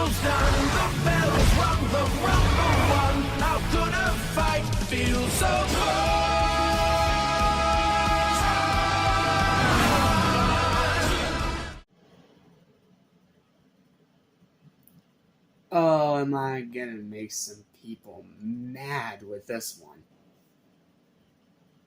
battle's done, the bells rung, the rumble won. How could a fight feel so good? Oh, am I gonna make some people mad with this one?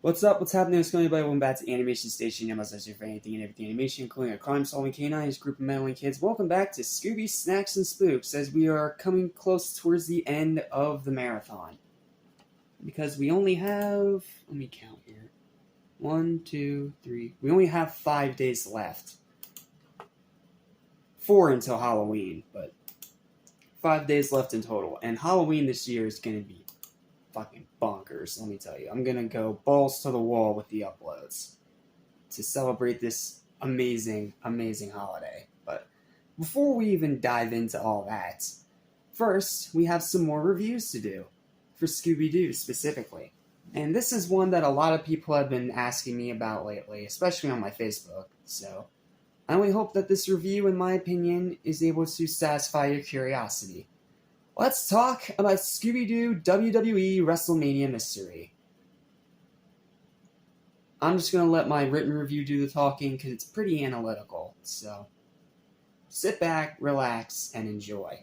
What's up? What's happening? It's going to be welcome back to Animation Station. I'm listening for anything and everything animation, including a crime-solving canine, group of meddling kids. Welcome back to Scooby, Snacks, and Spooks, as we are coming close towards the end of the marathon. Because we only have... let me count here. 1, 2, 3... we only have 5 days left. 4 until Halloween, but 5 days left in total. And Halloween this year is going to be fucking bonkers, let me tell you. I'm gonna go balls to the wall with the uploads to celebrate this amazing, amazing holiday. But before we even dive into all that, first, we have some more reviews to do for Scooby-Doo specifically. And this is one that a lot of people have been asking me about lately, especially on my Facebook. So I only hope that this review, in my opinion, is able to satisfy your curiosity. Let's talk about Scooby-Doo WWE WrestleMania Mystery. I'm just going to let my written review do the talking because it's pretty analytical. So sit back, relax, and enjoy.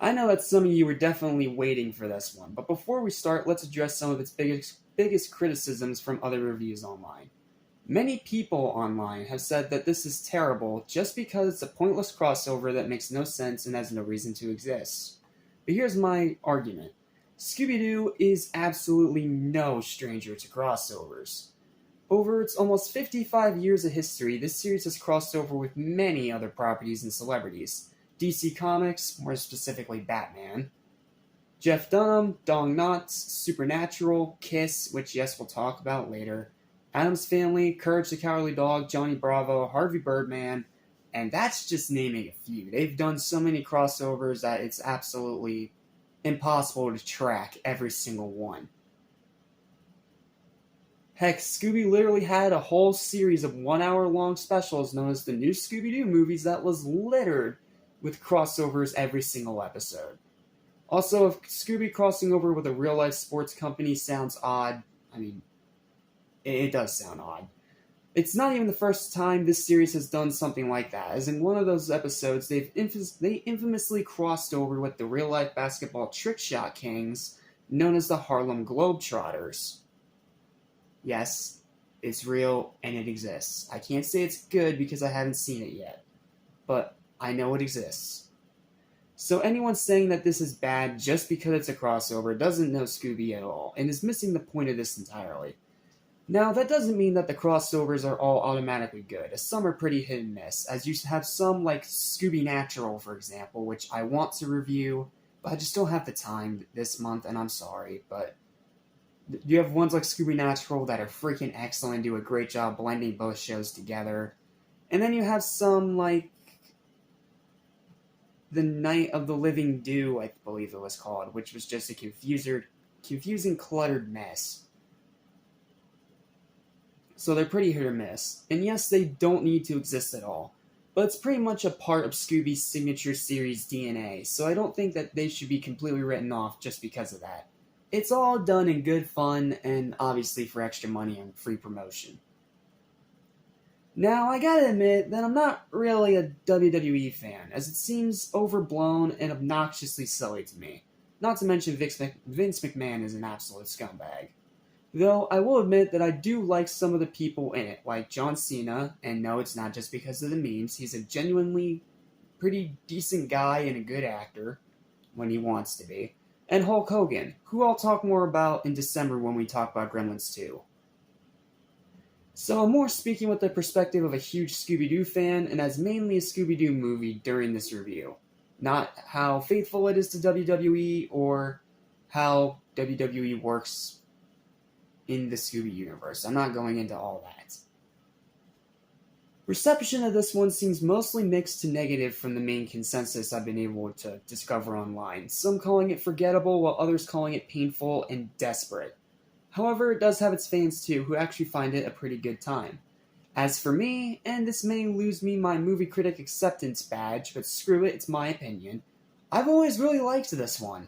I know that some of you were definitely waiting for this one, but before we start, let's address some of its biggest criticisms from other reviews online. Many people online have said that this is terrible just because it's a pointless crossover that makes no sense and has no reason to exist. But here's my argument. Scooby-Doo is absolutely no stranger to crossovers. Over its almost 55 years of history, this series has crossed over with many other properties and celebrities. DC Comics, more specifically Batman, Jeff Dunham, Dong Knotts, Supernatural, Kiss, which yes, we'll talk about later, Addams Family, Courage the Cowardly Dog, Johnny Bravo, Harvey Birdman, and that's just naming a few. They've done so many crossovers that it's absolutely impossible to track every single one. Heck, Scooby literally had a whole series of 1-hour-long specials known as the New Scooby-Doo Movies that was littered with crossovers every single episode. Also, if Scooby crossing over with a real-life sports company sounds odd, it does sound odd. It's not even the first time this series has done something like that, as in one of those episodes, they infamously crossed over with the real-life basketball trick shot kings, known as the Harlem Globetrotters. Yes, it's real, and it exists. I can't say it's good because I haven't seen it yet, but I know it exists. So anyone saying that this is bad just because it's a crossover doesn't know Scooby at all, and is missing the point of this entirely. Now, that doesn't mean that the crossovers are all automatically good, as some are pretty hit and miss, as you have some like Scooby Natural, for example, which I want to review, but I just don't have the time this month, and I'm sorry, but you have ones like Scooby Natural that are freaking excellent, do a great job blending both shows together, and then you have some like The Night of the Living Doo, I believe it was called, which was just a confusing, cluttered mess. So they're pretty hit or miss. And yes, they don't need to exist at all. But it's pretty much a part of Scooby's signature series DNA, so I don't think that they should be completely written off just because of that. It's all done in good fun, and obviously for extra money and free promotion. Now, I gotta admit that I'm not really a WWE fan, as it seems overblown and obnoxiously silly to me. Not to mention Vince McMahon is an absolute scumbag. Though, I will admit that I do like some of the people in it, like John Cena, and no, it's not just because of the memes, he's a genuinely pretty decent guy and a good actor, when he wants to be, and Hulk Hogan, who I'll talk more about in December when we talk about Gremlins 2. So I'm more speaking with the perspective of a huge Scooby-Doo fan, and as mainly a Scooby-Doo movie during this review. Not how faithful it is to WWE, or how WWE works in the Scooby universe. I'm not going into all that. Reception of this one seems mostly mixed to negative from the main consensus I've been able to discover online, some calling it forgettable while others calling it painful and desperate. However, it does have its fans too, who actually find it a pretty good time. As for me, and this may lose me my movie critic acceptance badge, but screw it, it's my opinion, I've always really liked this one.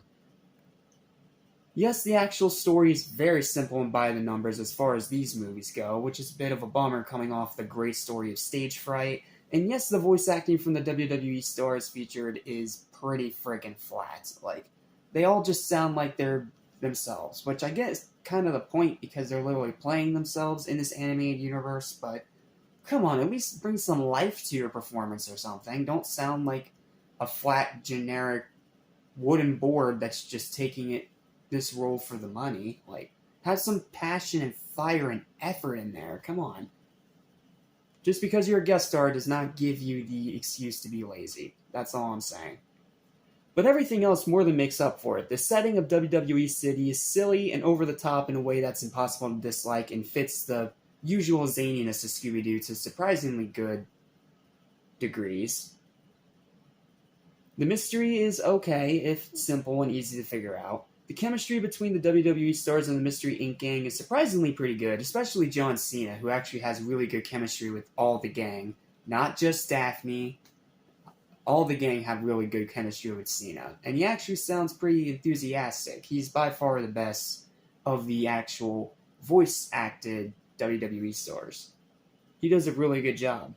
Yes, the actual story is very simple and by the numbers as far as these movies go, which is a bit of a bummer coming off the great story of Stage Fright. And yes, the voice acting from the WWE stars featured is pretty friggin' flat. Like, they all just sound like they're themselves, which I get is kind of the point because they're literally playing themselves in this animated universe, but come on, at least bring some life to your performance or something. Don't sound like a flat, generic wooden board that's just taking this role for the money. Like, have some passion and fire and effort in there. Come on. Just because you're a guest star does not give you the excuse to be lazy. That's all I'm saying. But everything else more than makes up for it. The setting of WWE City is silly and over the top in a way that's impossible to dislike and fits the usual zaniness of Scooby-Doo to surprisingly good degrees. The mystery is okay, if simple and easy to figure out. The chemistry between the WWE stars and the Mystery Inc. gang is surprisingly pretty good, especially John Cena, who actually has really good chemistry with all the gang. Not just Daphne. All the gang have really good chemistry with Cena. And he actually sounds pretty enthusiastic. He's by far the best of the actual voice-acted WWE stars. He does a really good job.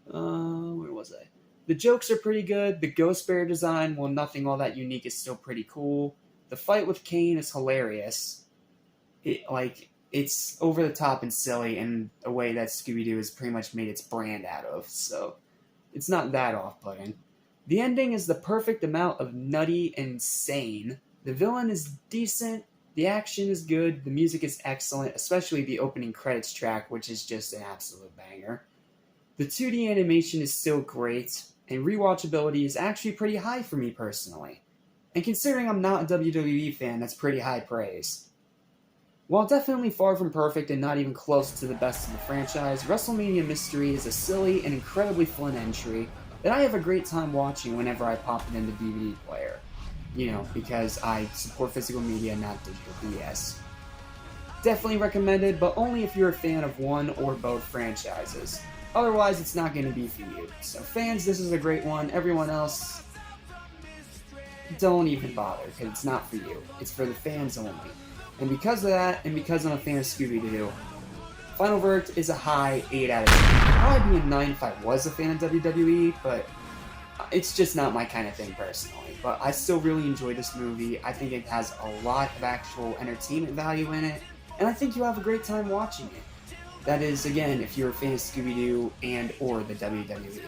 Where was I? The jokes are pretty good. The Ghost Bear design, while nothing all that unique, is still pretty cool. The fight with Kane is hilarious. It's over the top and silly in a way that Scooby-Doo has pretty much made its brand out of, so it's not that off-putting. The ending is the perfect amount of nutty and insane. The villain is decent. The action is good. The music is excellent, especially the opening credits track, which is just an absolute banger. The 2D animation is still great, and rewatchability is actually pretty high for me personally. And considering I'm not a WWE fan, that's pretty high praise. While definitely far from perfect and not even close to the best of the franchise, WrestleMania Mystery is a silly and incredibly fun entry that I have a great time watching whenever I pop it in the DVD player. You know, because I support physical media, not digital BS. Definitely recommended, but only if you're a fan of one or both franchises. Otherwise, it's not going to be for you. So fans, this is a great one. Everyone else, don't even bother, because it's not for you. It's for the fans only. And because of that, and because I'm a fan of Scooby-Doo, final verdict is a high 8 out of 10. It'd probably be a 9 if I was a fan of WWE, but it's just not my kind of thing personally. But I still really enjoy this movie. I think it has a lot of actual entertainment value in it, and I think you'll have a great time watching it. That is, again, if you're a fan of Scooby-Doo and or the WWE.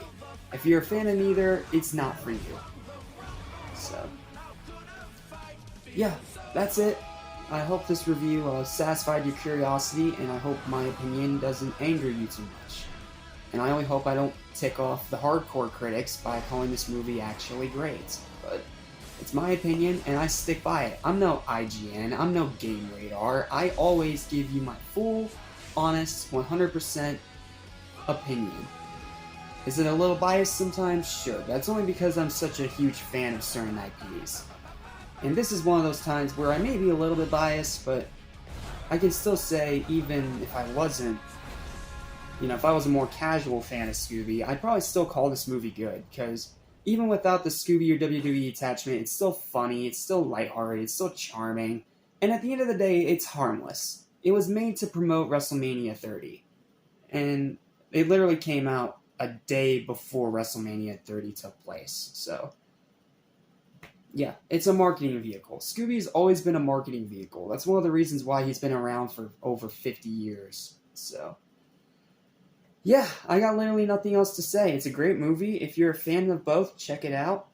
If you're a fan of neither, it's not for you. So, yeah, that's it. I hope this review satisfied your curiosity, and I hope my opinion doesn't anger you too much. And I only hope I don't tick off the hardcore critics by calling this movie actually great. But it's my opinion, and I stick by it. I'm no IGN, I'm no Game Radar. I always give you my full, honest, 100% opinion. Is it a little biased sometimes? Sure. That's only because I'm such a huge fan of certain IPs. And this is one of those times where I may be a little bit biased, but I can still say, even if I wasn't, if I was a more casual fan of Scooby, I'd probably still call this movie good, because even without the Scooby or WWE attachment, it's still funny, it's still lighthearted, it's still charming, and at the end of the day, it's harmless. It was made to promote WrestleMania 30, and it literally came out a day before WrestleMania 30 took place, so yeah, it's a marketing vehicle. Scooby's always been a marketing vehicle. That's one of the reasons why he's been around for over 50 years. So, yeah, I got literally nothing else to say. It's a great movie. If you're a fan of both, check it out.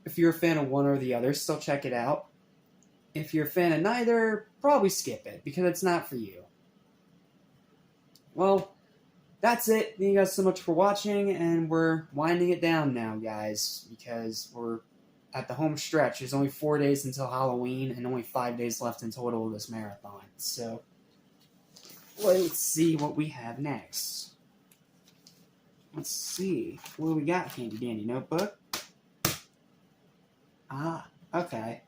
If you're a fan of one or the other, still check it out. If you're a fan of neither, probably skip it, because it's not for you. Well, that's it. Thank you guys so much for watching, and we're winding it down now, guys, because we're at the home stretch. There's only 4 days until Halloween and only 5 days left in total of this marathon. So, let's see what we have next. Let's see. What do we got, handy dandy notebook? Ah, okay.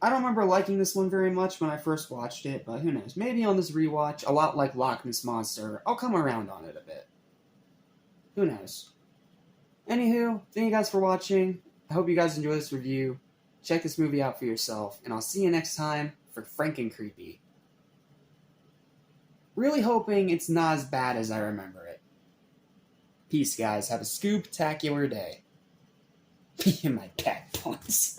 I don't remember liking this one very much when I first watched it, but who knows? Maybe on this rewatch, a lot like Loch Ness Monster, I'll come around on it a bit. Who knows? Anywho, thank you guys for watching. I hope you guys enjoy this review. Check this movie out for yourself, and I'll see you next time for Franken-Creepy. Really hoping it's not as bad as I remember it. Peace, guys. Have a scoop-tacular day. Me and my cat puns.